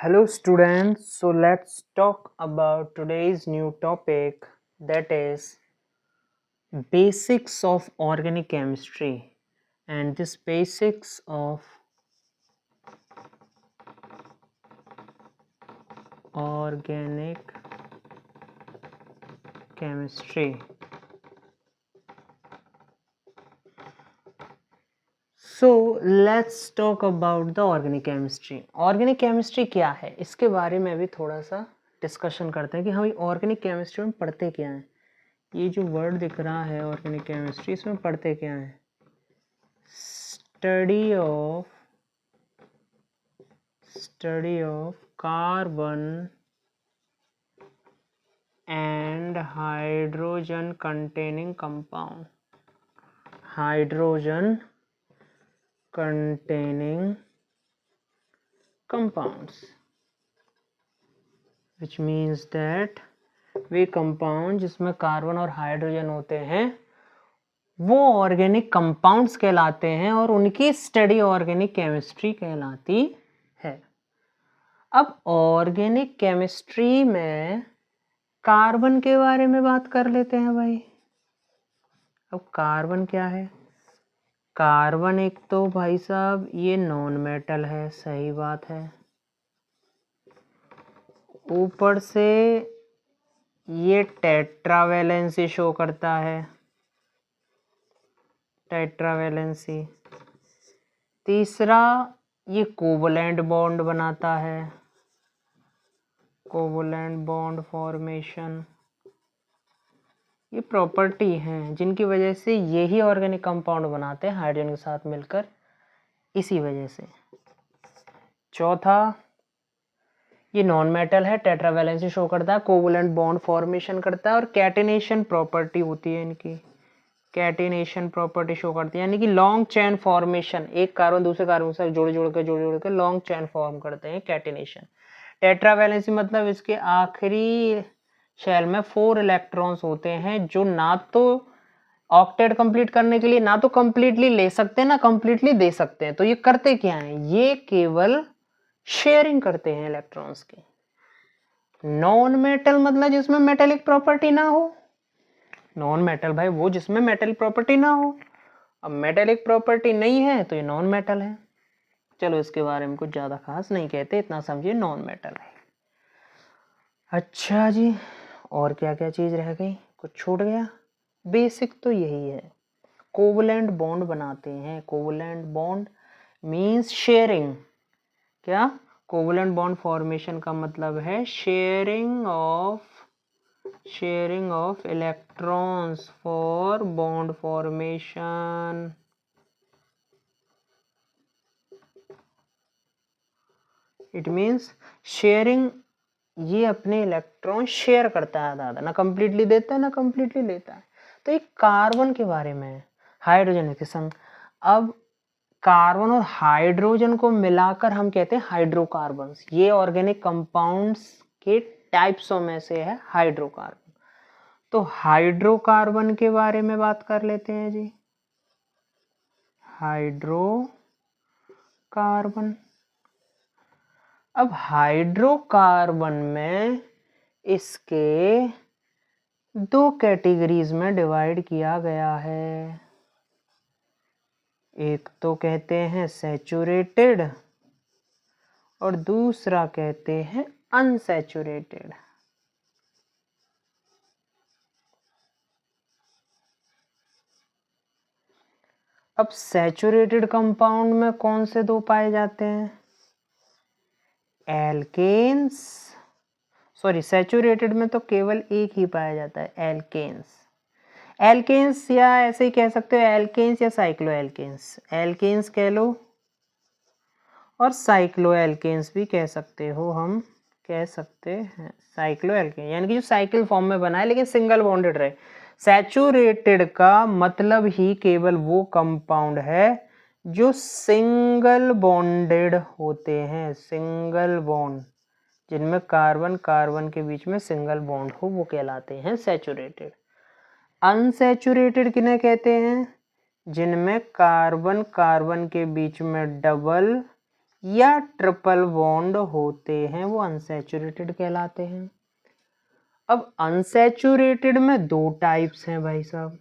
Hello students, so let's talk about today's new topic, that is basics of organic chemistry. And this basics of organic chemistry. So let's talk about the organic chemistry. Organic chemistry क्या है, इसके बारे में भी थोड़ा सा discussion करते हैं कि हम ऑर्गेनिक केमिस्ट्री में पढ़ते क्या हैं। ये जो वर्ड दिख रहा है ऑर्गेनिक केमिस्ट्री, इसमें पढ़ते क्या हैं? Study of carbon and hydrogen containing compound, hydrogen containing compounds, which means that way compound जिसमें कार्बन और हाइड्रोजन होते हैं वो ऑर्गेनिक कंपाउंड्स कहलाते हैं और उनकी स्टडी ऑर्गेनिक केमिस्ट्री कहलाती है। अब ऑर्गेनिक केमिस्ट्री में कार्बन के बारे में बात कर लेते हैं भाई। अब कार्बन क्या है? कार्बन एक तो भाई साहब ये नॉन मेटल है, सही बात है। ऊपर से ये टेट्रावैलेंसी शो करता है, टेट्रावैलेंसी। तीसरा ये कोवलेंट बॉन्ड बनाता है, कोवलेंट बॉन्ड फॉर्मेशन। ये प्रॉपर्टी हैं जिनकी वजह से यही ऑर्गेनिक कंपाउंड बनाते हैं हाइड्रोजन के साथ मिलकर, इसी वजह से। चौथा ये नॉन मेटल है, टेट्रावैलेंसी शो करता है, कोवलेंट बॉन्ड फॉर्मेशन करता है और कैटिनेशन प्रॉपर्टी होती है इनकी, कैटिनेशन प्रॉपर्टी शो करती है, यानी कि लॉन्ग चेन फॉर्मेशन, एक कार्बन दूसरे कार्बन से जोड़ के लॉन्ग चेन फॉर्म करते हैं, कैटिनेशन। टेट्रावैलेंसी मतलब इसके आखिरी शेल में 4 इलेक्ट्रॉन्स होते हैं जो ना तो ऑक्टेट कंप्लीट करने के लिए ना तो कंप्लीटली ले सकते हैं ना कंप्लीटली दे सकते हैं। तो ये करते क्या हैं? ये केवल शेयरिंग करते हैं इलेक्ट्रॉन्स की। नॉन मेटल मतलब जिसमें मेटेलिक प्रॉपर्टी ना हो। नॉन मेटल भाई वो जिसमें मेटेलिक प्रॉपर्टी ना हो। अब मेटेलिक प्रॉपर्टी नहीं है तो ये नॉन मेटल है। चलो इसके बारे में कुछ ज्यादा खास नहीं कहते, इतना समझिए नॉन मेटल है। अच्छा जी, और क्या क्या चीज रह गई, कुछ छूट गया? बेसिक तो यही है, कोवलेंट बॉन्ड बनाते हैं। Covalent bond means sharing. क्या? कोवलेंट बॉन्ड फॉर्मेशन का मतलब है sharing of electrons for bond formation. It means sharing, ये अपने इलेक्ट्रॉन शेयर करता है दादा, ना कंप्लीटली देता है ना कंप्लीटली लेता है। तो एक कार्बन के बारे में, हाइड्रोजन के संग। अब कार्बन और हाइड्रोजन को मिलाकर हम कहते हैं हाइड्रोकार्बन्स। ये ऑर्गेनिक कंपाउंड्स के टाइप्सों में से है हाइड्रोकार्बन। तो हाइड्रोकार्बन के बारे में बात कर लेते हैं जी। हाइड्रोकार्बन। अब हाइड्रोकार्बन में इसके 2 कैटेगरीज में डिवाइड किया गया है। एक तो कहते हैं सैचुरेटेड और दूसरा कहते हैं अनसैचुरेटेड। अब सैचुरेटेड कंपाउंड में कौन से 2 पाए जाते हैं? एल्केन्स। सॉरी, सैचुरेटेड में तो केवल एक ही पाया जाता है, एल्केन्स। एल्केन्स या ऐसे ही कह सकते हो एल्केन्स या साइक्लो एल्केन्स। एल्केन्स कह लो और साइक्लो एल्केन्स भी कह सकते हो, हम कह सकते हैं साइक्लो एल्केन, यानी कि जो साइकिल फॉर्म में बना है लेकिन सिंगल बॉन्डेड रहे। सैचुरेटेड का मतलब ही केवल वो कंपाउंड है जो सिंगल बॉन्डेड होते हैं, सिंगल बॉन्ड, जिनमें कार्बन कार्बन के बीच में सिंगल बॉन्ड हो, वो कहलाते हैं सैचुरेटेड। अनसैचुरेटेड किन्हें कहते हैं? जिनमें कार्बन कार्बन के बीच में डबल या ट्रिपल बॉन्ड होते हैं वो अनसैचुरेटेड कहलाते हैं। अब अनसैचुरेटेड में दो टाइप्स हैं भाई साहब,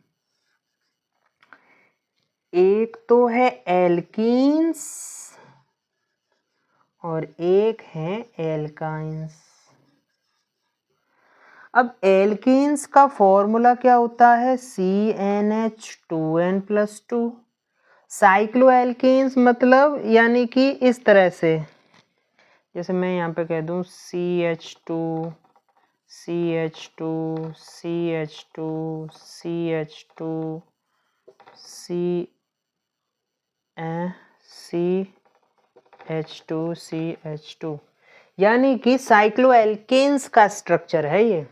एक तो है एल्कीन्स और एक है एल्काइंस। अब एल्कीन्स का फॉर्मूला क्या होता है, CnH2n+2। साइक्लो एल्कीन्स मतलब यानी कि इस तरह से, जैसे मैं यहाँ पे कह दूं CH2 CH2 CH2 CH2 CH2 CH2, यानी कि साइक्लो एल्केन्स का स्ट्रक्चर है ये।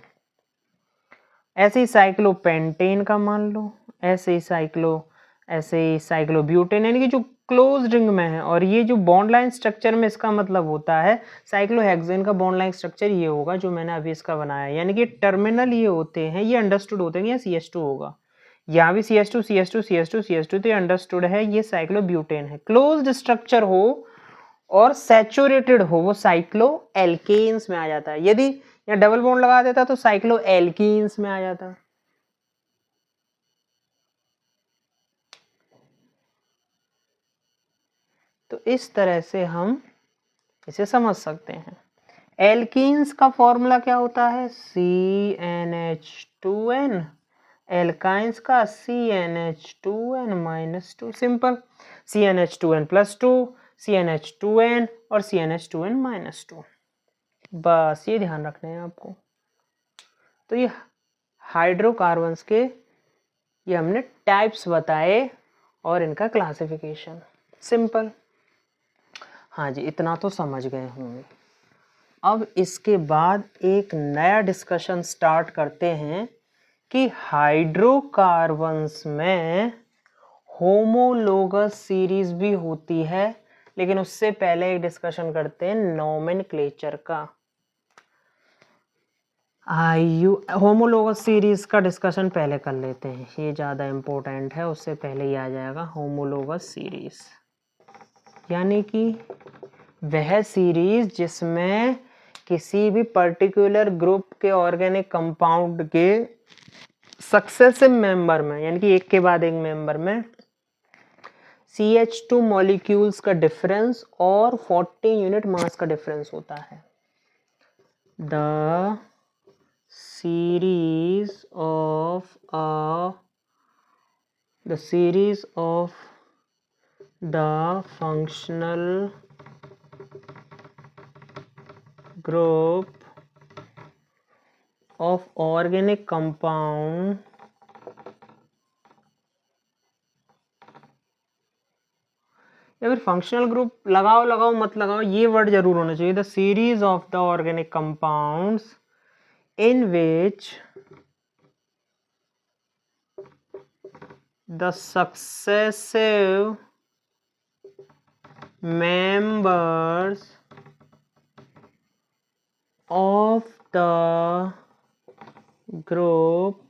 ऐसे ही साइक्लोपेंटेन का मान लो, ऐसे ही साइक्लोब्यूटेन, यानी कि जो क्लोज रिंग में है। और ये जो बॉन्ड लाइन स्ट्रक्चर में इसका मतलब होता है, साइक्लोहेक्सेन का बॉन्ड लाइन स्ट्रक्चर ये होगा जो मैंने अभी इसका बनाया, यानी कि टर्मिनल ये होते हैं, ये अंडरस्टूड होते हैं, या CH2 होगा, यहाँ भी CH2 CH2 CH2 CH2, तो ये अंडरस्टूड है, ये साइक्लोब्यूटेन है। क्लोज्ड स्ट्रक्चर हो और सैचुरेटेड हो वो साइक्लो एल्केन्स में आ जाता है। यदि यहाँ डबल बॉन्ड लगा देता तो साइक्लो एल्कीन्स में आ जाता। तो इस तरह से हम इसे समझ सकते हैं। एल्कीन्स का फॉर्मूला क्या होता है, CnH2n, एल्काइंस का CnH2n-2, सिंपल, CnH2n+2, CnH2n और CnH2n-2, बस ये ध्यान रखना है आपको। तो ये हाइड्रोकार्बन्स के ये हमने टाइप्स बताए और इनका क्लासिफिकेशन, सिंपल। हाँ जी, इतना तो समझ गए होंगे। अब इसके बाद एक नया डिस्कशन स्टार्ट करते हैं कि हाइड्रोकार्बन्स में होमोलोगस सीरीज भी होती है, लेकिन उससे पहले एक डिस्कशन करते हैं नोमेनक्लेचर का। होमोलोगस सीरीज का डिस्कशन पहले कर लेते हैं, ये ज़्यादा इम्पोर्टेंट है, उससे पहले ही आ जाएगा होमोलोगस सीरीज, यानी कि वह सीरीज जिसमें किसी भी पर्टिकुलर ग्रुप के ऑर्गेनिक कंपाउंड के सक्सेसिव मेंबर में, यानी कि एक के बाद एक मेंबर में CH2 मॉलिक्यूल्स का डिफरेंस और 40 यूनिट मास का डिफरेंस होता है। The series of the functional group of organic compound या फिर फंक्शनल ग्रुप लगाओ मत लगाओ, ये वर्ड जरूर होना चाहिए। The series of the organic compounds in which the successive members of the group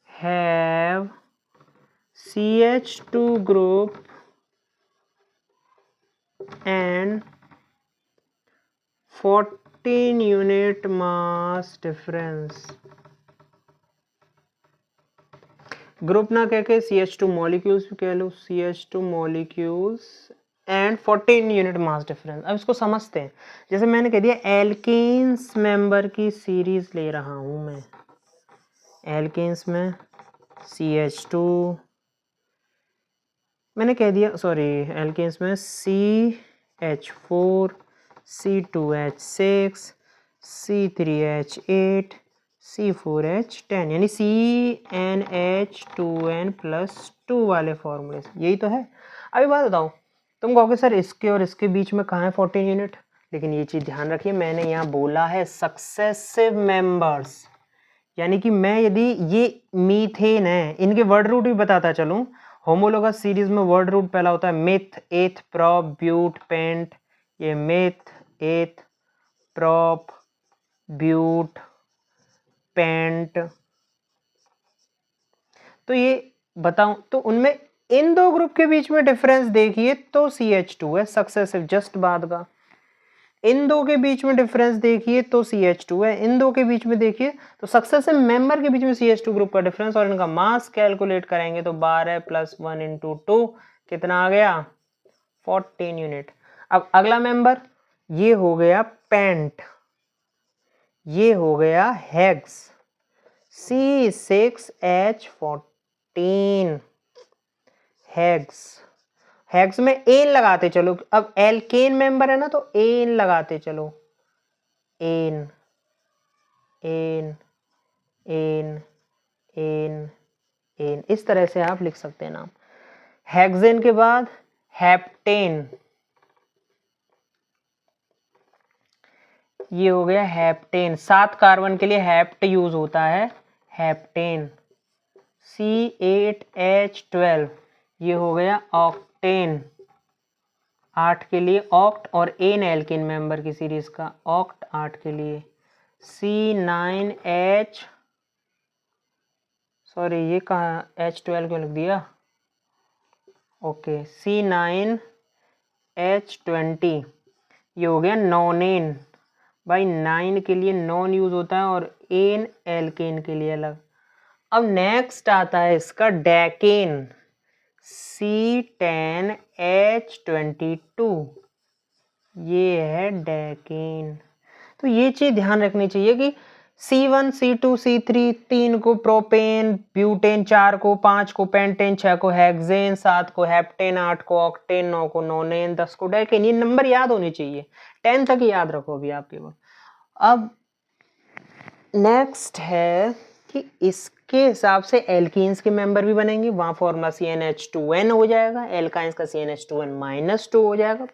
have CH2 group and 14 unit mass difference। Group ना कह के CH2 मॉलिक्यूल्स भी कह लो, CH2 molecules and 14 unit mass difference. अब इसको समझते हैं, जैसे मैंने कह दिया एल्केन्स मेंबर की सीरीज ले रहा हूं मैं, एल्केन्स में CH2 मैंने कह दिया, सॉरी, एल्केन्स में CH4 C2H6 C3H8 C4H10, यानी CnH2n+2 वाले फॉर्मूले, यही तो है। अभी बात बताओ, तुम कहोगे सर इसके और इसके बीच में कहाँ है 14 यूनिट, लेकिन ये चीज़ ध्यान रखिए, मैंने यहाँ बोला है सक्सेसिव मेंबर्स, यानी कि मैं यदि ये मीथेन है, इनके वर्ड रूट भी बताता चलूँ। होमोलोगस सीरीज में वर्ड रूट पहला होता है मिथ, एथ, प्रॉप, ब्यूट, पेंट। ये मिथ, एथ, प्रॉप, ब्यूट, पेंट। तो ये बताऊं तो उनमें इन दो ग्रुप के बीच में डिफरेंस देखिए तो CH2 है सक्सेसिव, जस्ट बाद का। इन दो के बीच में डिफरेंस देखिए तो CH2 है, इन दो के बीच में देखिए तो सक्सेसिव मेंबर के बीच में CH2 ग्रुप का डिफरेंस, और इनका मास कैलकुलेट करेंगे तो 12 + 1 × 2 कितना आ गया 14 यूनिट। अब अगला मेंबर ये हो गया पेंट, ये हो गया हेक्स C6H14 हेक्स। हेक्स में एन लगाते चलो, अब एल्केन मेंबर है ना तो एन लगाते चलो, N N N N N, इस तरह से आप लिख सकते हैं नाम। हेक्सेन के बाद हेप्टेन, ये हो गया हेप्टेन, 7 कार्बन के लिए हेप्ट यूज होता है, हेप्टेन। C8H12, ये हो गया ऑक्टेन, 8 के लिए ऑक्ट, और एन एल्केन मेंबर की सीरीज का ऑक्ट 8 के लिए। C9H, सॉरी ये कहाँ H12 क्यों लिख दिया, ओके C9H20, ये हो गया नॉनेन, भाई 9 के लिए नॉन यूज होता है और एन एल्केन के लिए अलग। अब नेक्स्ट आता है इसका डेकेन, C10H22, ये है डेकेन। तो ये चीज ध्यान रखनी चाहिए कि C1 C2 C3 3 को प्रोपेन, ब्यूटेन 4 को, 5 को पेंटेन, 6 को हेक्सेन, 7 को हेप्टेन, 8 को ऑक्टेन, 9 को नोनेन, 10 को डेकेन। ये नंबर याद होने चाहिए, 10 तक याद रखो अभी आप केवल। अब नेक्स्ट है कि इसके हिसाब से एल्कीन्स के मेंबर भी बनेंगे, वहां फॉर्मूला CnH2n हो जाएगा, एल्काइंस का CnH2n-2 हो जाएगा।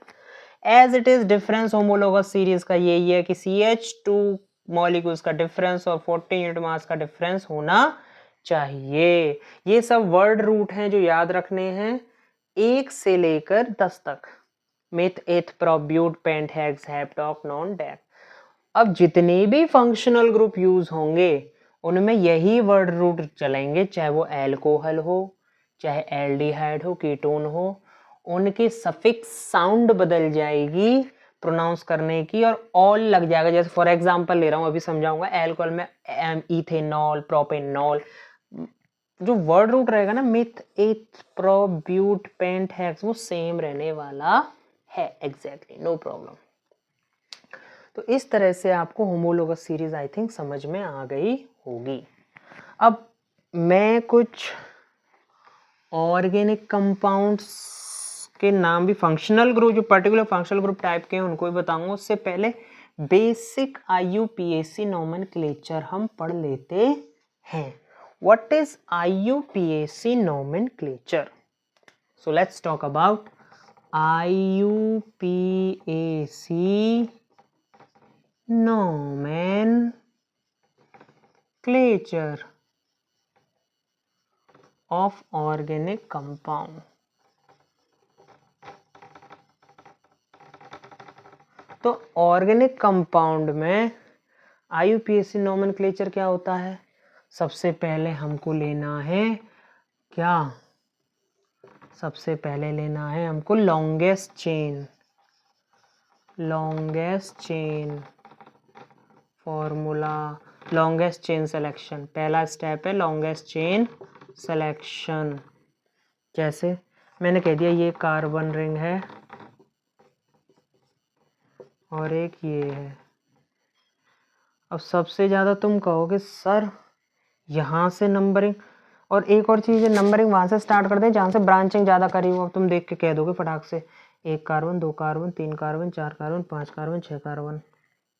As it is difference homologous series का यही है कि CH2 मॉलिक्यूल्स का डिफरेंस और 14 यूनिट मास का डिफरेंस होना चाहिए। ये सब वर्ड रूट हैं जो याद रखने हैं 1 से लेकर 10 तक, meth, eth, prop, but, pent, hex, hept, oct, non, dec. अब जितने भी फंक्शनल ग्रुप यूज होंगे उनमें यही वर्ड रूट चलेंगे, चाहे वो एल्कोहल हो, चाहे एल्डिहाइड हो, कीटोन हो, उनके सफिक्स साउंड बदल जाएगी प्रोनाउंस करने की और ऑल लग जाएगा। जैसे फॉर एग्जांपल ले रहा हूं, अभी समझाऊंगा, एल्कोहल में इथेनॉल, प्रोपेनॉल, जो वर्ड रूट रहेगा ना myth, eth, prop, but, pent, hex, वो सेम रहने वाला है एग्जैक्टली, नो प्रॉब्लम। तो इस तरह से आपको होमोलोगस सीरीज आई थिंक समझ में आ गई होगी। अब मैं कुछ ऑर्गेनिक कंपाउंड्स के नाम भी, फंक्शनल ग्रुप, जो पर्टिकुलर फंक्शनल ग्रुप टाइप के हैं उनको भी बताऊंगा। उससे पहले बेसिक IUPAC नोमेनक्लेचर हम पढ़ लेते हैं। What is IUPAC nomenclature? So let's talk about IUPAC nomenclature of organic compound। तो ऑर्गेनिक कंपाउंड में IUPAC नोमेनक्लेचर क्या होता है? सबसे पहले हमको लेना है क्या, सबसे पहले लेना है हमको longest chain, longest chain formula, longest chain selection. पहला स्टेप है लॉन्गेस्ट चेन सिलेक्शन। जैसे मैंने कह दिया ये कार्बन रिंग है और एक ये है। अब सबसे ज़्यादा तुम कहोगे सर यहाँ से नंबरिंग, और एक और चीज़ है, नंबरिंग वहाँ से स्टार्ट कर दें जहाँ से ब्रांचिंग ज़्यादा करी हो। तुम देख के कह दोगे फटाक से 1 carbon, 2 carbon, 3 carbon, 4 carbon, 5 carbon, 6 carbon,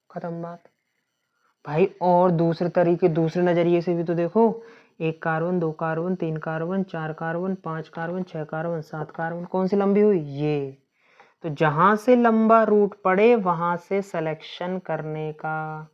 खत्म बात भाई। और दूसरे तरीके, दूसरे नज़रिए से भी तो देखो, 1 carbon, 2 carbon, 3 carbon, 4 carbon, 5 carbon, 6 carbon, 7 carbon, कौन सी लंबी हुई ये। तो जहाँ से लंबा रूट पड़े वहाँ से सिलेक्शन करने का।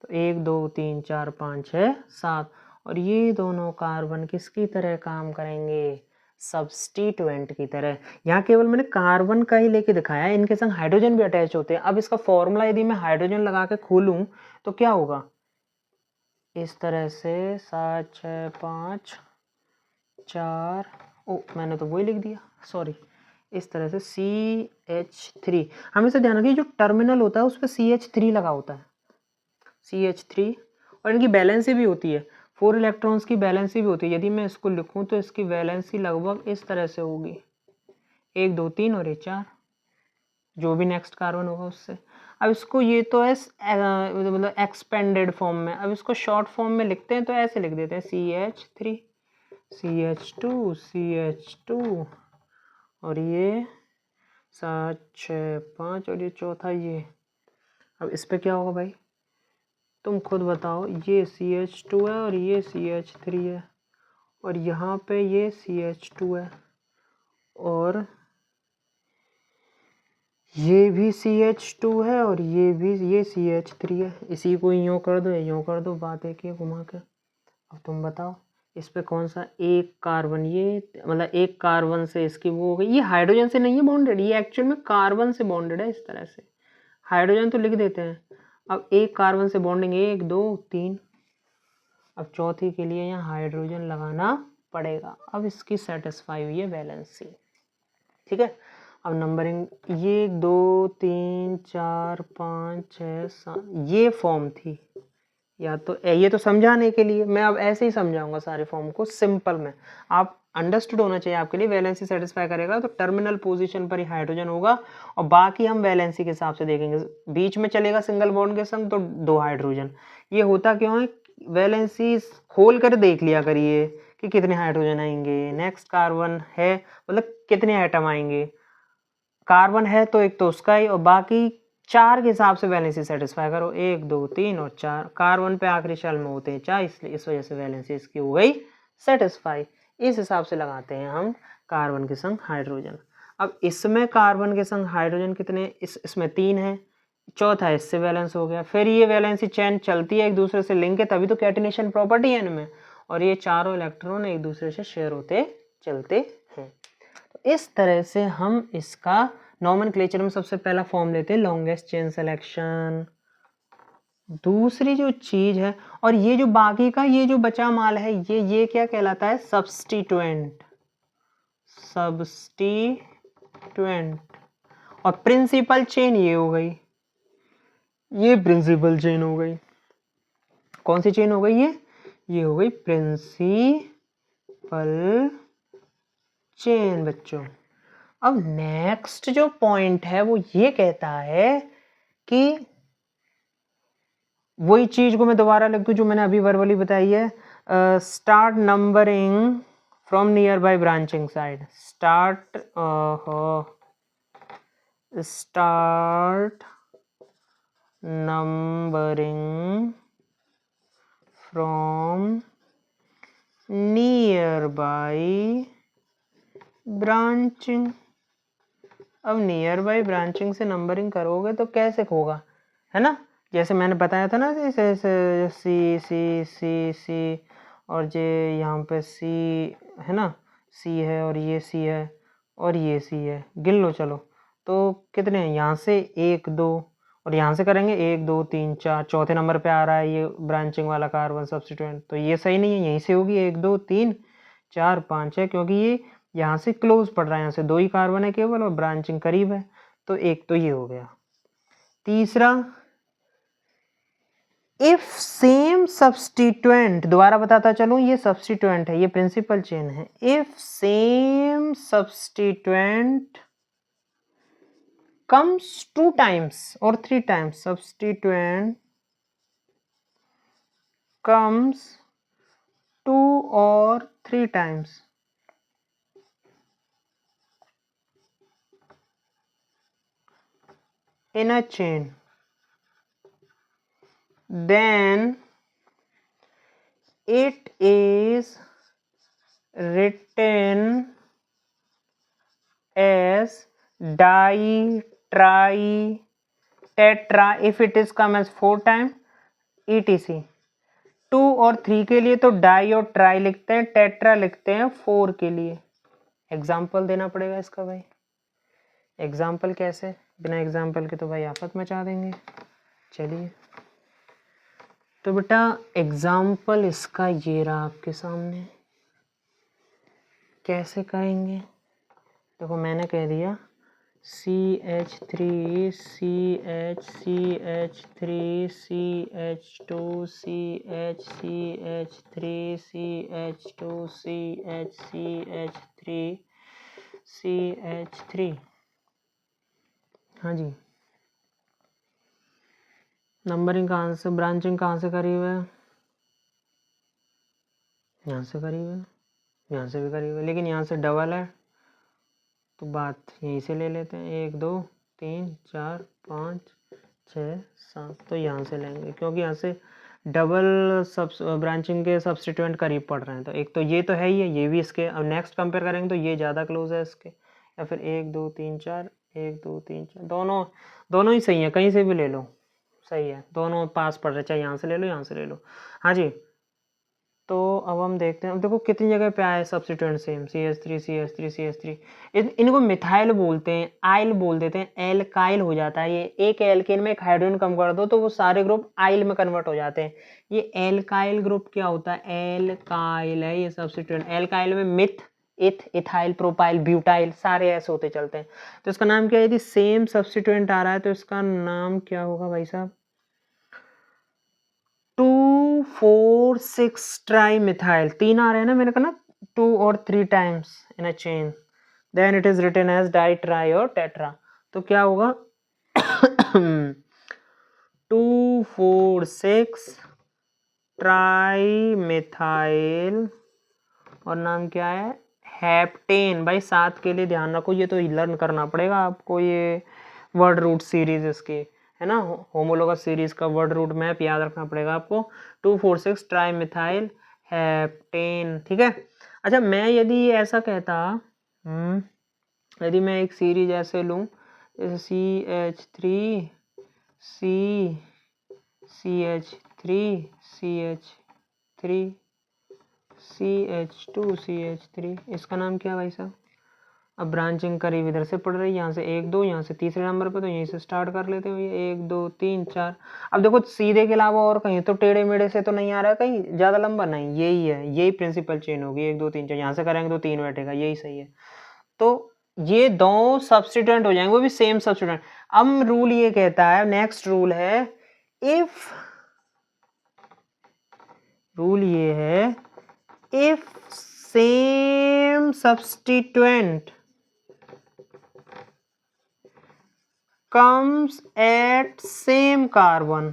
तो 1 2 3 4 5 6 7, और ये दोनों कार्बन किसकी तरह काम करेंगे, सब्स्टिट्यूएंट की तरह। यहाँ केवल मैंने कार्बन का ही लेके दिखाया है, इनके संग हाइड्रोजन भी अटैच होते हैं। अब इसका फॉर्मूला यदि मैं हाइड्रोजन लगा के खोलूं तो क्या होगा, इस तरह से 7 6 5 4 मैंने तो वही लिख दिया, सॉरी। इस तरह से CH3, हमेशा ध्यान रखिए जो टर्मिनल होता है उस पर CH3 लगा होता है, CH3। और इनकी बैलेंसी भी होती है, 4 इलेक्ट्रॉन्स की बैलेंसी भी होती है। यदि मैं इसको लिखूं तो इसकी बैलेंसी लगभग इस तरह से होगी, 1 2 3 और ये 4, जो भी नेक्स्ट कार्बन होगा उससे। अब इसको ये तो है मतलब एक्सपेंडेड फॉर्म में, अब इसको शॉर्ट फॉर्म में लिखते हैं तो ऐसे लिख देते हैं CH3 CH2 CH2 और ये 7 6 5 और ये चौथा ये। अब इस पे क्या होगा भाई, तुम खुद बताओ। ये CH2 है और ये CH3 है और यहाँ पे ये CH2 है और ये भी CH2 है और ये भी ये CH3 है। इसी को यूँ कर दो, यूँ कर दो, बात एक ही घुमा के। अब तुम बताओ इस पे कौन सा एक कार्बन, ये मतलब एक कार्बन से इसकी वो हो गई। ये हाइड्रोजन से नहीं है बॉन्डेड, ये एक्चुअल में कार्बन से बॉन्डेड है। इस तरह से हाइड्रोजन तो लिख देते हैं। अब एक कार्बन से बॉन्डिंग 1 2 3, अब चौथी के लिए यहाँ हाइड्रोजन लगाना पड़ेगा। अब इसकी सेटिस्फाई हुई है वैलेंसी, ठीक है। अब नंबरिंग ये 2 3 4 5 6 7 ये फॉर्म थी, या तो ये तो समझाने के लिए मैं अब ऐसे ही समझाऊंगा सारे फॉर्म को सिंपल में। आप अंडरस्टूड होना चाहिए आपके लिए। वैलेंसी सेटिस्फाई करेगा तो टर्मिनल पोजीशन पर ही हाइड्रोजन होगा और बाकी हम वैलेंसी के हिसाब से देखेंगे। बीच में चलेगा सिंगल बॉन्ड के संग तो 2 हाइड्रोजन। ये होता क्यों है, वैलेंसी खोल कर देख लिया करिए कि कितने हाइड्रोजन आएंगे, नेक्स्ट कार्बन है मतलब कितने एटम आएंगे। कार्बन है तो एक तो उसका ही, और बाकी 4 के हिसाब से वैलेंसी सेटिस्फाई करो, 1 2 3 और 4। कार्बन पे आखिरी शेल में होते हैं 4, इसलिए इस वजह से वैलेंसी इसकी हो गई सेटिस्फाई। इस हिसाब से लगाते हैं हम कार्बन के संग हाइड्रोजन। अब इसमें कार्बन के संग हाइड्रोजन कितने, इसमें 3 है, चौथा इससे बैलेंस हो गया। फिर ये वैलेंसी चेन चलती है एक दूसरे से लिंक है, तभी तो कैटिनेशन प्रॉपर्टी है इनमें, और ये चारों इलेक्ट्रॉन एक दूसरे से शेयर होते चलते हैं। तो इस तरह से हम इसका नॉमेनक्लेचर में सबसे पहला फॉर्म लेते हैं लॉन्गेस्ट चेन सिलेक्शन। दूसरी जो चीज है, और ये जो बाकी का ये जो बचा माल है ये क्या कहलाता है, सब्स्टिट्यूएंट। सब्स्टिट्यूएंट। और प्रिंसिपल चेन ये हो गई, ये प्रिंसिपल चेन हो गई। कौन सी चेन हो गई ये हो गई प्रिंसिपल चेन बच्चों। अब नेक्स्ट जो पॉइंट है वो ये कहता है कि वही चीज को मैं दोबारा लिख दूं जो मैंने अभी वर्बली बताई है, start numbering from near by branching side. Start numbering from near by branching. अब नियर बाय ब्रांचिंग से नंबरिंग करोगे तो कैसे होगा, है ना। जैसे मैंने बताया था ना, जैसे सी सी सी सी और जे यहाँ पे सी है ना, सी है और ये सी है और ये सी है, गिन लो चलो। तो कितने हैं यहाँ से 1 2 और यहाँ से करेंगे 1 2 3 4, चौथे नंबर पे आ रहा है ये ब्रांचिंग वाला कार्बन सब्स्टिट्यूएंट, तो ये सही नहीं है, यहीं से होगी 1 2 3 4 5 है, क्योंकि ये यहाँ से क्लोज पड़ रहा है, यहाँ से 2 ही कार्बन है केवल और ब्रांचिंग करीब है, तो एक तो ये हो गया। तीसरा, इफ सेम सब्स्टिट्यूएंट, दोबारा बताता चलूं ये सब्स्टिट्यूएंट है, ये प्रिंसिपल चेन है। If same substituent comes 2 times or 3 times, substituent comes 2 or 3 times, in a chain, then it is written as di, tri, tetra if it is come as 4 times, etc। 2 और 3 के लिए तो die और try लिखते हैं, tetra लिखते हैं 4 के लिए। एग्जाम्पल देना पड़ेगा इसका भाई। एग्जाम्पल कैसे, बिना एग्जाम्पल के तो भाई आफत मचा देंगे। चलिए तो बेटा एग्जाम्पल इसका ये रहा आपके सामने। कैसे करेंगे? देखो मैंने कह दिया CH3 CH3 CH2 CH3 CH2 CH3 हाँ जी। नंबरिंग कहाँ से, ब्रांचिंग कहाँ से करी हुई है? यहाँ से करी हुई है, यहाँ से भी करी हुई है, लेकिन यहाँ से डबल है तो बात यहीं से ले लेते हैं। 1 2 3 4 5 6 7 तो यहाँ से लेंगे, क्योंकि यहाँ से डबल सब ब्रांचिंग के सब्स्टिट्यूएंट करीब पड़ रहे हैं। तो एक तो ये तो है ही है, ये भी इसके, अब नेक्स्ट कंपेयर करेंगे तो ये ज़्यादा क्लोज है इसके। या फिर 1 2 3 4 1 2 3 4 दोनों ही सही है, कहीं से भी ले लो सही है, दोनों पास पड़ रहे, चाहे यहाँ से ले लो यहाँ से ले लो। हाँ जी, तो अब हम देखते हैं। अब देखो कितनी जगह पे आया है सब्स्टिट्यूएंट सेम, CH3 इनको मिथाइल बोलते हैं, आइल बोल देते हैं, एल्काइल हो जाता है। ये एक एल्केन में एक हाइड्रोजन कम कर दो तो वो सारे ग्रुप आइल में कन्वर्ट हो जाते हैं। ये एल्काइल ग्रुप क्या होता है? एल्काइल है ये सब्स्टिट्यूएंट। एल्काइल में मिथ, इथ, इथाइल, प्रोपाइल, ब्यूटाइल सारे ऐसे होते चलते हैं। तो इसका नाम क्या है? यदि सेम सब्स्टिट्यूएंट आ रहा है तो इसका नाम क्या होगा भाई साहब? 2,4,6 ट्राई मिथाइल। 3 आ रहे हैं ना मैंने कहा ना, 2 और 3 times in a chain, then it is written as di, tri और टेट्रा। तो क्या होगा? 2,4,6 ट्राई मिथाइल और नाम क्या है? हेप्टेन। भाई 7 के लिए ध्यान रखो, ये तो लर्न करना पड़ेगा आपको, ये वर्ड रूट सीरीज इसकी है ना, होमोलोगस सीरीज का वर्ड रूट मैप याद रखना पड़ेगा आपको। 2,4,6 ट्राई मिथाइल हेप्टेन, ठीक है। अच्छा, मैं यदि ऐसा कहता, यदि मैं एक सीरीज ऐसे लूँ जैसे CH3 CH3 CH2 CH3, इसका नाम क्या भाई साहब? अब ब्रांचिंग करीब इधर से पड़ रही है, यहाँ से 1 2, यहाँ से तीसरे नंबर पे, तो यहीं से स्टार्ट कर लेते हैं। ये 1 2 3 4। अब देखो सीधे के अलावा और कहीं तो टेढ़े मेढ़े से तो नहीं आ रहा है, कहीं ज़्यादा लंबा नहीं, यही है, यही प्रिंसिपल चेन होगी। 1 2 3 4, यहाँ से करेंगे तो 3 बैठेगा, यही सही है। तो ये दो सब्स्टिट्यूएंट हो जाएंगे, वो भी सेम सब्स्टिट्यूएंट। अब रूल ये कहता है, नेक्स्ट रूल है, इफ रूल ये है, if same substituent comes at same carbon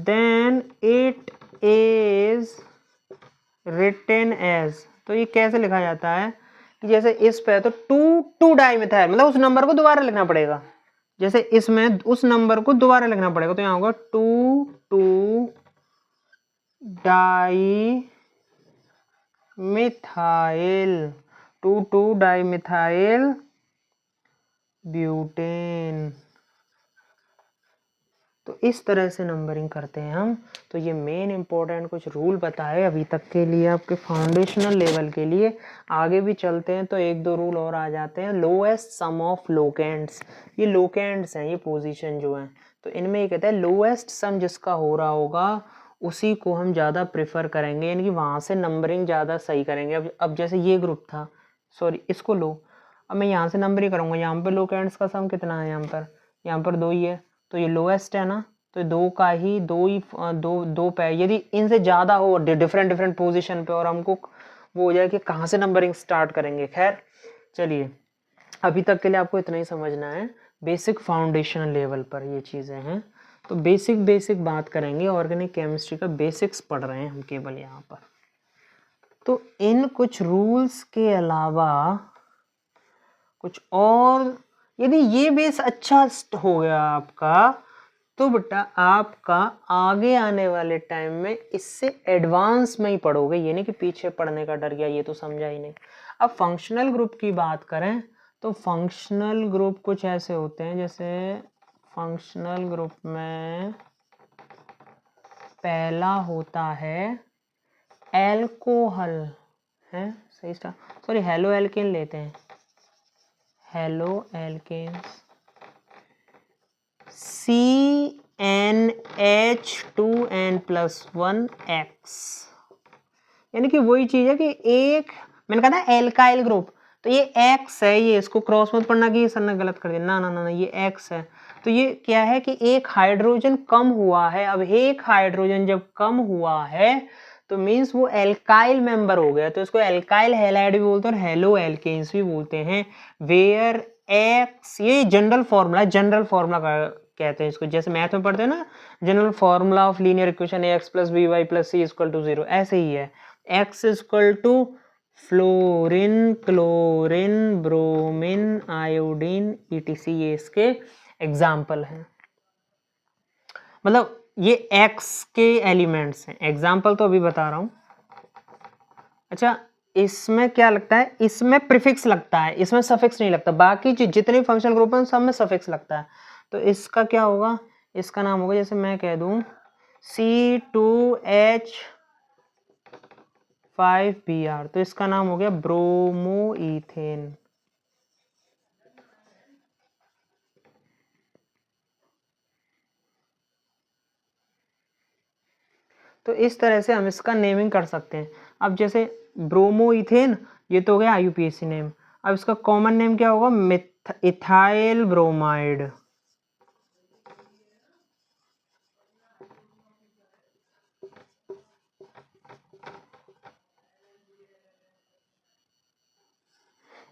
then it is written as। तो ये कैसे लिखा जाता है कि जैसे इस पे तो 2 डाइमिथाइल, मतलब उस नंबर को दोबारा लिखना पड़ेगा, जैसे इसमें उस नंबर को दोबारा लिखना पड़ेगा, तो यहाँ होगा 2 डाइमिथाइल ब्यूटेन। तो इस तरह से नंबरिंग करते हैं हम। तो ये मेन इंपॉर्टेंट कुछ रूल बताए अभी तक के लिए आपके फाउंडेशनल लेवल के लिए। आगे भी चलते हैं तो 1 2 रूल और आ जाते हैं। लोएस्ट सम ऑफ लोकेंड्स, ये लोकेंड्स हैं, ये पोजीशन जो है, तो इनमें ये कहता है लोएस्ट सम जिसका हो रहा होगा उसी को हम ज़्यादा प्रेफर करेंगे, यानी कि वहाँ से नंबरिंग ज़्यादा सही करेंगे। अब जैसे ये ग्रुप था, सॉरी इसको लो, अब मैं यहाँ से नंबरिंग करूँगा। यहाँ पर लोकेंड्स का सम कितना है? यहाँ पर 2 ही है, तो ये लोएस्ट है ना, तो दो पे। यदि इनसे ज़्यादा हो डिफरेंट पोजीशन पे और हमको वो हो जाए कि कहाँ से नंबरिंग स्टार्ट करेंगे। खैर चलिए, अभी तक के लिए आपको इतना ही समझना है, बेसिक फाउंडेशन लेवल पर ये चीज़ें हैं। तो बेसिक बात करेंगे, ऑर्गेनिक केमिस्ट्री का बेसिक्स पढ़ रहे हैं हम केवल यहाँ पर। तो इन कुछ रूल्स के अलावा कुछ और, यदि ये बेस अच्छा हो गया आपका, तो बेटा आपका आगे आने वाले टाइम में इससे एडवांस में ही पढ़ोगे, ये नहीं कि पीछे पढ़ने का डर गया, ये तो समझा ही नहीं। अब फंक्शनल ग्रुप की बात करें तो फंक्शनल ग्रुप कुछ ऐसे होते हैं, जैसे फंक्शनल ग्रुप में पहला होता है एल्कोहल, है सही स्टार, सॉरी हेलो एल्केन लेते हैं, हेलो एल्केन्स, CnH2n+1X, यानी कि वही चीज है कि एक, मैंने कहा था एल्काइल ग्रुप, तो ये एक्स है, ये इसको क्रॉस मत पढ़ना कि ये सर ने गलत कर दिया, ना ना ना, ये एक्स है। तो ये क्या है कि एक हाइड्रोजन कम हुआ है। अब एक हाइड्रोजन जब कम हुआ है तो मीन्स वो एल्काइल मेंबर हो गया, तो इसको एल्काइल हैलाइड भी बोलते हैं और हेलो एल्केन्स भी बोलते हैं। वेयर एक्स, ये जनरल फॉर्मूला, जनरल फॉर्मूला कहते हैं इसको, जैसे मैथ में पढ़ते हैं ना, general formula of linear equation X plus B Y plus C equal to 0, ऐसे ही है। X equal to fluorine, chlorine, bromine, iodine, ETC, ये इसके एग्जाम्पल हैं। मतलब ये एक्स के एलिमेंट्स हैं, एग्जाम्पल तो अभी बता रहा हूं। अच्छा, इसमें क्या लगता है, इसमें प्रीफिक्स लगता है, इसमें सफिक्स नहीं लगता। बाकी जितने फंक्शनल ग्रुप हैं सब में सफिक्स लगता है। तो इसका क्या होगा, इसका नाम होगा, जैसे मैं कह दूं C2H5Br, तो इसका नाम हो गया ब्रोमोइथेन। तो इस तरह से हम इसका नेमिंग कर सकते हैं। अब जैसे ब्रोमोइथेन, ये तो हो गया IUPAC नेम। अब इसका कॉमन नेम क्या होगा, इथाइल ब्रोमाइड।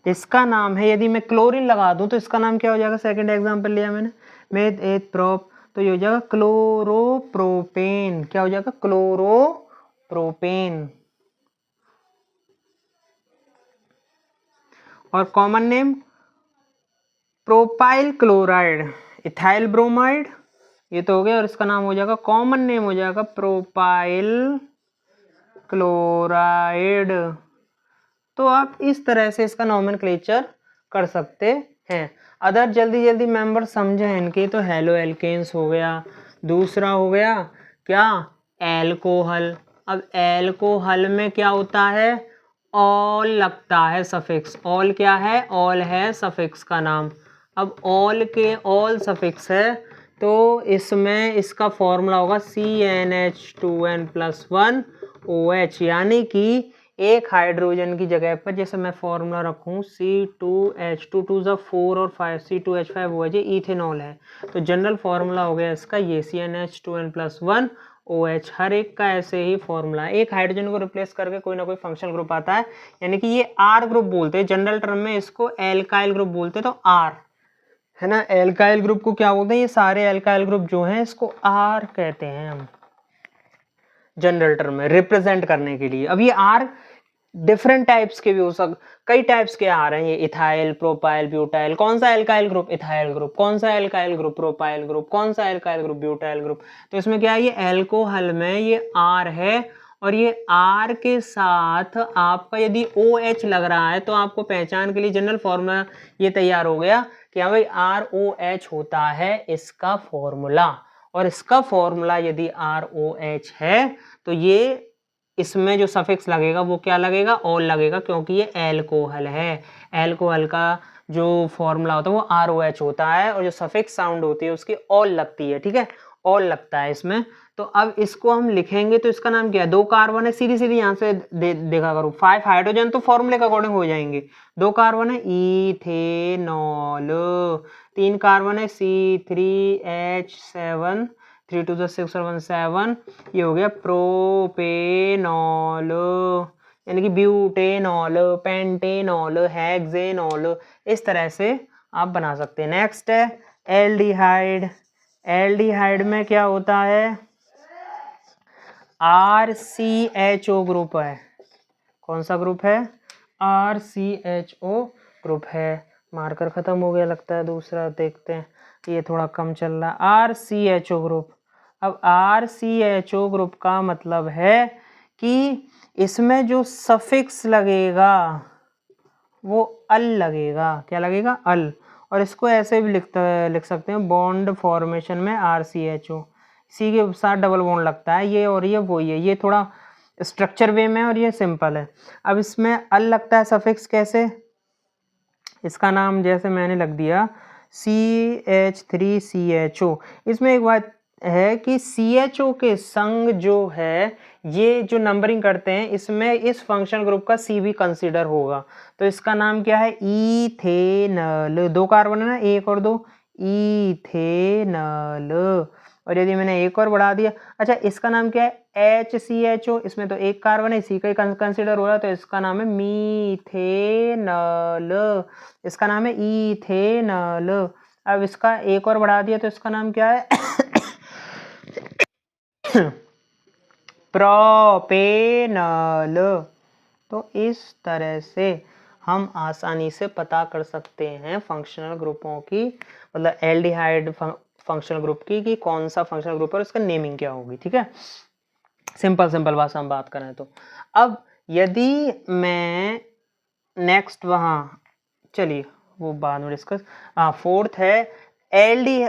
इसका नाम है, यदि मैं क्लोरीन लगा दूं तो इसका नाम क्या हो जाएगा, सेकंड एग्जांपल लिया मैंने, मेथ एथ प्रोप, तो ये हो जाएगा क्लोरोप्रोपेन। क्या हो जाएगा, क्लोरोप्रोपेन। और common name propyl chloride, ethyl bromide, ये तो हो गया। और इसका नाम हो जाएगा, कॉमन नेम हो जाएगा प्रोपाइल क्लोराइड। तो आप इस तरह से इसका नोमेनक्लेचर कर सकते हैं। अदर जल्दी जल्दी मेंबर समझे इनके, तो हेलो एल्केन्स हो गया, दूसरा हो गया क्या, एल्कोहल। अब एल्कोहल में क्या होता है, ऑल लगता है सफिक्स। ऑल क्या है, ऑल है सफिक्स का नाम। अब ऑल के ऑल सफिक्स है, तो इसमें इसका फॉर्मूला होगा CnH2n+1OH, यानी कि एक हाइड्रोजन की जगह पर जैसे मैं फॉर्मूला रखूं C2H2, 2 ज़ा 4 और 5, C2H5OH, इथेनॉल है। तो जनरल फॉर्मूला हो गया इसका ये CnH2n+1OH। हर एक का ऐसे ही फॉर्मूला, एक हाइड्रोजन को रिप्लेस करके कोई ना कोई फंक्शनल ग्रुप आता है, यानी कि ये R ग्रुप बोलते हैं जनरल टर्म में, इसको एल्काइल ग्रुप बोलते हैं। तो R है ना, एल्काइल ग्रुप को क्या बोलते हैं, ये सारे एल्काइल ग्रुप जो हैं इसको R कहते हैं हम जनरल टर्म में रिप्रेजेंट करने के लिए। अब ये R डिफरेंट टाइप्स के भी हो कई टाइप्स के आ रहे हैं, ये इथाइल, प्रोपाइल, ब्यूटाइल। कौन सा एल्काइल ग्रुप, इथाइल ग्रुप। कौन सा एल्काइल ग्रुप, प्रोपाइल ग्रुप। कौन सा एल्काइल ग्रुप, ब्यूटाइल ग्रुप। तो इसमें क्या है, ये एल्कोहल में ये R है, और ये R के साथ आपका यदि OH लग रहा है तो आपको पहचान के लिए जनरल फॉर्मूला ये तैयार हो गया कि हाँ भाई ROH होता है इसका फॉर्मूला। और इसका फॉर्मूला यदि ROH है तो ये इसमें जो सफिक्स लगेगा वो क्या लगेगा, ऑल लगेगा, क्योंकि ये एल्कोहल है। एल्कोहल का जो फॉर्मूला होता है वो ROH होता है, और जो सफिक्स साउंड होती है उसकी ऑल लगती है। ठीक है, ऑल लगता है इसमें। तो अब इसको हम लिखेंगे तो इसका नाम क्या है, 2 कार्बन है, सीधी सीधी यहाँ से देखा करो, 5 हाइड्रोजन तो फॉर्मूले के अकॉर्डिंग हो जाएंगे। 2 कार्बन है, इथेनॉल। 3 कार्बन है, C3H7, 3 2 6 और 1 7, ये हो गया प्रोपेनॉल, यानी कि ब्यूटेनॉल, पेंटेनॉल, हेक्सेनॉल। इस तरह से आप बना सकते हैं। नेक्स्ट है एल्डिहाइड। एल्डिहाइड में क्या होता है, RCHO ग्रुप है। कौन सा ग्रुप है, RCHO ग्रुप है। मार्कर खत्म हो गया लगता है, दूसरा देखते हैं, ये थोड़ा कम चल रहा है। RCHO group. अब RCHO ग्रुप का मतलब है कि इसमें जो सफिक्स लगेगा वो अल लगेगा। क्या लगेगा, अल। और इसको ऐसे भी लिख सकते हैं, बॉन्ड फॉर्मेशन में RCHO, सी के साथ डबल बॉन्ड लगता है, ये और ये वही है। ये थोड़ा स्ट्रक्चर वे में और ये सिंपल है। अब इसमें अल लगता है सफिक्स कैसे, इसका नाम जैसे मैंने लग दिया CH3CHO। इसमें एक बात है कि CHO के संग जो है, ये जो नंबरिंग करते हैं इसमें इस फंक्शनल ग्रुप का C भी कंसीडर होगा। तो इसका नाम क्या है? इथेनल। 2 कार्बन है ना, 1 और 2, इथेनल। और यदि मैंने एक और बढ़ा दिया, अच्छा इसका नाम क्या है? HCHO। इसमें तो 1 कार्बन है, इसी का ही कंसीडर हो रहा है, तो इसका नाम है मीथेनल। इसका नाम है इथेनल। अब इसका एक और बढ़ा दिया तो इसका नाम क्या है? प्रोपेनल। तो इस तरह से हम आसानी से पता कर सकते हैं फंक्शनल ग्रुपों की, मतलब एल्डिहाइड फंक्शनल ग्रुप की, कि कौन सा फंक्शनल ग्रुप है और उसका नेमिंग क्या होगी। ठीक है, सिंपल भाषा हम बात करें तो। अब यदि मैं नेक्स्ट वहाँ, चलिए वो बाद में डिस्कस। फोर्थ है एल्डी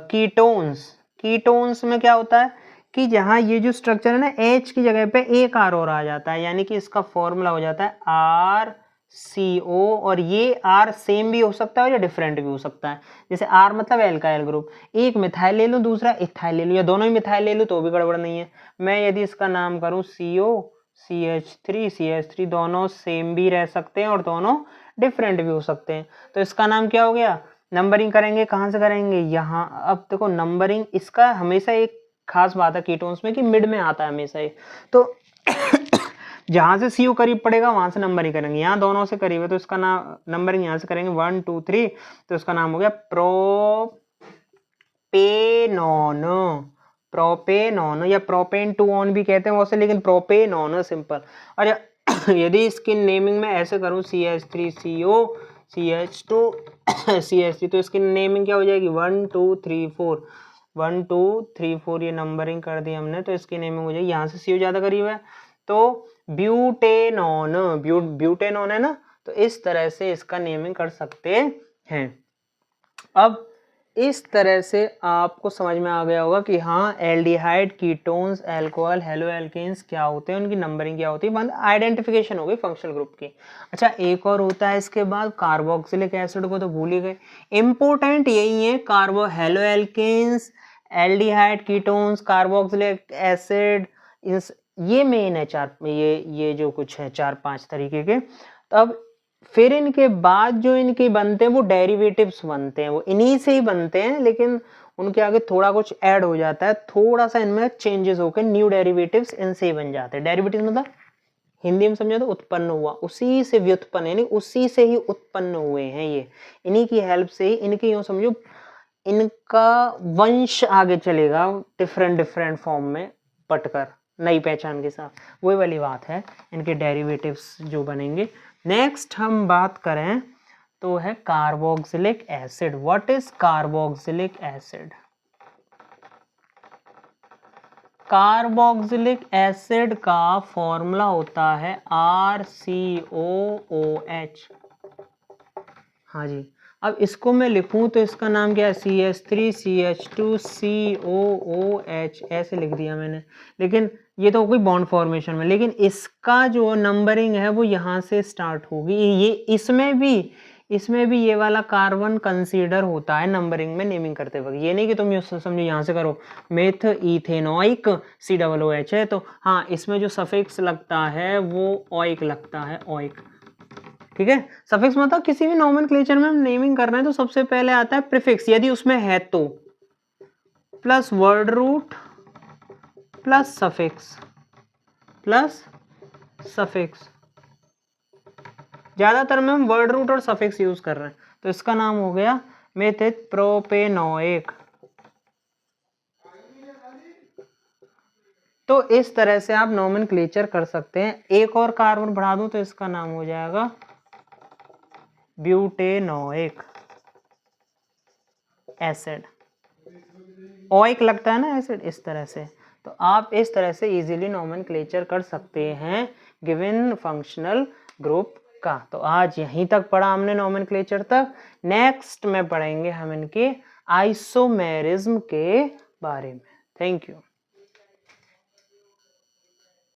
कीटोन्स। कीटोन्स में क्या होता है कि जहाँ ये जो स्ट्रक्चर है ना, H की जगह पे एक R और आ जाता है, यानी कि इसका फॉर्मूला हो जाता है RCO। और ये R सेम भी हो सकता है या डिफरेंट भी हो सकता है। जैसे R मतलब एल्काइल ग्रुप, एक मिथाइल ले लूँ दूसरा इथाइल ले लूँ, या दोनों ही मिथाइल ले लूँ तो भी गड़बड़ नहीं है। मैं यदि इसका नाम करूँ CO CH3 दोनों सेम भी रह सकते हैं और दोनों डिफरेंट भी हो सकते हैं। तो इसका नाम क्या हो गया? नंबरिंग करेंगे, कहाँ से करेंगे? यहाँ। अब देखो नंबरिंग इसका हमेशा एक खास बात है कीटोन्स में कि मिड में आता है हमेशा ही। तो जहां से CO करीब पड़ेगा वहां से नंबरिंग करेंगे, यहाँ दोनों से करीब है तो इसका नाम नंबरिंग यहाँ से करेंगे 1 2 3, तो इसका नाम हो गया प्रोपेनॉन या प्रोपेन टू ऑन भी कहते हैं वैसे, लेकिन प्रोपेनॉन सिंपल। और यदि इसकी नेमिंग में ऐसे करूं CH3CO CH2 CH3, तो इसकी नेमिंग क्या हो जाएगी? 1 2 3 4 1 2 3 4, ये नंबरिंग कर दी हमने, तो इसकी नेमिंग हो जाएगी, यहाँ से CO ज्यादा करीब है तो ब्यूटेनॉन। ब्यूटेनॉन है ना, तो इस तरह से इसका नेमिंग कर सकते हैं। अब इस तरह से आपको समझ में आ गया होगा कि हाँ aldehyde, ketones, alcohol, halo alkanes क्या होते हैं, उनकी नंबरिंग क्या होती है, आइडेंटिफिकेशन हो गई फंक्शनल ग्रुप की। अच्छा एक और होता है इसके बाद, कार्बोक्सिलिक एसिड को तो भूल ही गए। इंपॉर्टेंट यही है, halo alkanes, aldehyde, ketones, carboxylic acid, ये मेन है चार, ये जो कुछ है 4-5 तरीके के। तब फिर इनके बाद जो इनके बनते हैं वो डेरिवेटिव्स बनते हैं, वो इन्हीं से ही बनते हैं, लेकिन उनके आगे थोड़ा कुछ ऐड हो जाता है, थोड़ा सा इनमें चेंजेस होकर न्यू डेरिवेटिव्स इनसे ही बन जाते हैं। डेरिवेटिव्स मतलब हिंदी में समझो तो उत्पन्न हुआ, उसी से व्युत्पन्न, यानी उसी से ही उत्पन्न हुए हैं ये, इन्हीं की हेल्प से ही, इनके यूं समझो इनका वंश आगे चलेगा डिफरेंट फॉर्म में पटकर नई पहचान के साथ, वही वाली बात है, इनके डेरिवेटिव्स जो बनेंगे। नेक्स्ट हम बात करें तो है carboxylic acid. What is carboxylic acid? Carboxylic acid का फॉर्मूला होता है RCOOH। हाँ जी, अब इसको मैं लिखूं तो इसका नाम क्या है? CH3 CH2 COOH, ऐसे लिख दिया मैंने, लेकिन ये तो हो गई बॉन्ड फॉर्मेशन में, लेकिन इसका जो नंबरिंग है वो यहाँ से स्टार्ट होगी। ये इसमें भी ये वाला कार्बन कंसीडर होता है नंबरिंग में, नेमिंग करते वक्त। ये नहीं कि तुम ये समझो यहाँ से करो मेथ इथेनोइक COOH है तो हाँ इसमें जो सफिक्स लगता है वो ओइक लगता है, ओइक। ठीक है, सफिक्स मतलब किसी भी नोमेनक्लेचर में हम नेमिंग कर रहे हैं तो सबसे पहले आता है प्रीफिक्स, यदि उसमें है तो, plus word root plus suffix. ज्यादातर में हम वर्ड रूट और सफिक्स यूज कर रहे हैं, तो इसका नाम हो गया मेथिल प्रोपेनोइक। तो इस तरह से आप नोमेनक्लेचर कर सकते हैं। एक और कार्बन बढ़ा दूं तो इसका नाम हो जाएगा ब्यूटेनोइक एसिड। ओइक लगता है ना एसिड, इस तरह से। तो आप इस तरह से इजीली नोमेनक्लेचर कर सकते हैं गिवन फंक्शनल ग्रुप का। तो आज यहीं तक पढ़ा हमने नोमेनक्लेचर तक। नेक्स्ट में पढ़ेंगे हम इनके आइसोमेरिज्म के बारे में। Thank you.